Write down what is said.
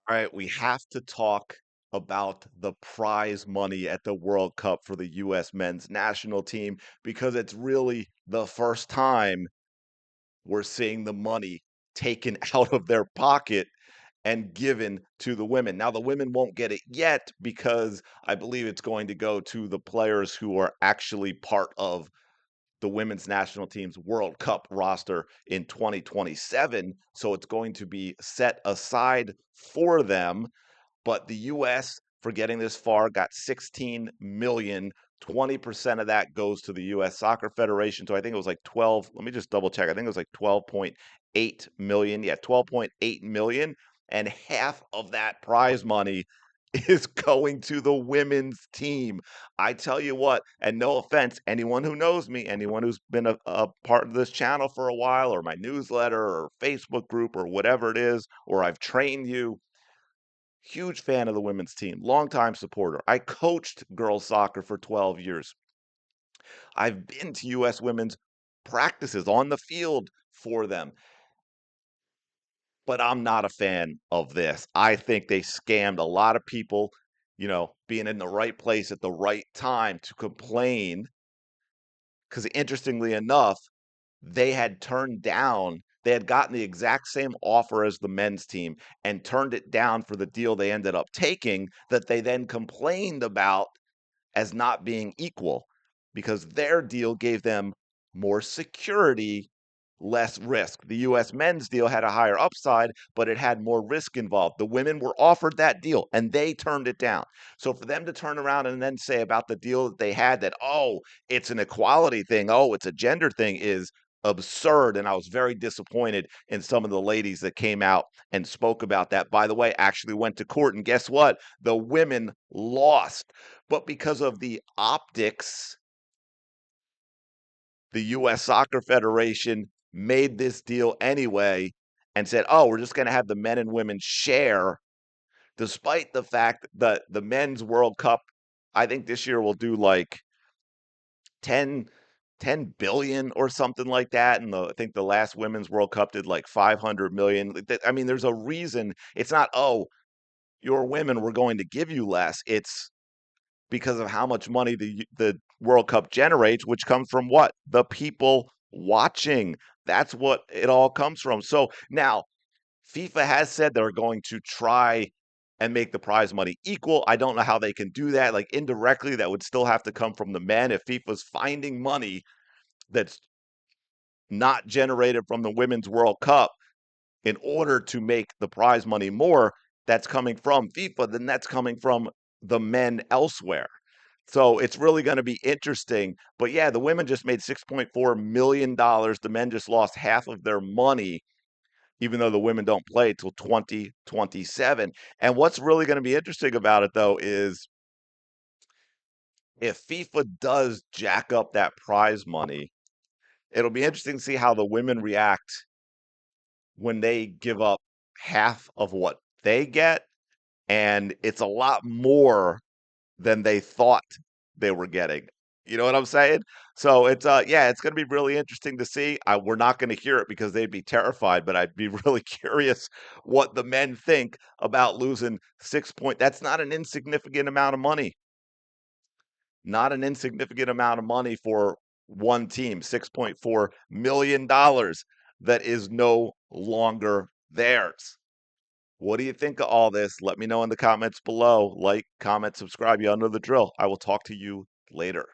All right, we have to talk about the prize money at the World Cup for the US men's national team because it's really the first time we're seeing the money taken out of their pocket and given to the women. Now, the women won't get it yet because I believe it's going to go to the players who are actually part of the women's national team's World Cup roster in 2027. So it's going to be set aside for them. But the US, for getting this far, got 16 million. 20% of that goes to the US Soccer Federation. So I think it was like 12. Let me just double check. I think it was like 12.8 million. Yeah, 12.8 million. And half of that prize money is going to the women's team. I tell you what, and no offense, anyone who knows me, anyone who's been a part of this channel for a while, or my newsletter, or Facebook group, or whatever it is, or I've trained you, huge fan of the women's team, longtime supporter. I coached girls soccer for 12 years. I've been to US women's practices on the field for them, but I'm not a fan of this. I think they scammed a lot of people, being in the right place at the right time to complain. Because interestingly enough, they had gotten the exact same offer as the men's team and turned it down for the deal they ended up taking that they then complained about as not being equal because their deal gave them more security, less risk. The US men's deal had a higher upside, but it had more risk involved. The women were offered that deal and they turned it down. So for them to turn around and then say about the deal that they had that, oh, it's an equality thing, oh, it's a gender thing is absurd. And I was very disappointed in some of the ladies that came out and spoke about that. By the way, actually went to court. And guess what? The women lost. But because of the optics, the US Soccer Federation made this deal anyway and said, "Oh, we're just going to have the men and women share," despite the fact that the men's World Cup, I think this year will do like 10 10 billion or something like that, and I think the last women's World Cup did like 500 million. I mean, there's a reason. It's not, "Oh, you're women, we're going to give you less." It's because of how much money the World Cup generates, which comes from what? The people watching. That's what it all comes from. So now FIFA has said they're going to try and make the prize money equal. I don't know how they can do that. Like indirectly, that would still have to come from the men. If FIFA's finding money that's not generated from the Women's World Cup in order to make the prize money more, that's coming from FIFA, then that's coming from the men elsewhere. So it's really going to be interesting. But yeah, the women just made $6.4 million. The men just lost half of their money, even though the women don't play till 2027. And what's really going to be interesting about it, though, is if FIFA does jack up that prize money, it'll be interesting to see how the women react when they give up half of what they get. And it's a lot more than they thought they were getting. You know what I'm saying? So it's yeah, it's going to be really interesting to see. We're not going to hear it because they'd be terrified, but I'd be really curious what the men think about losing 6 point. That's not an insignificant amount of money. Not an insignificant amount of money for one team. $6.4 million that is no longer theirs. What do you think of all this? Let me know in the comments below. Like, comment, subscribe. You all know the drill. I will talk to you later.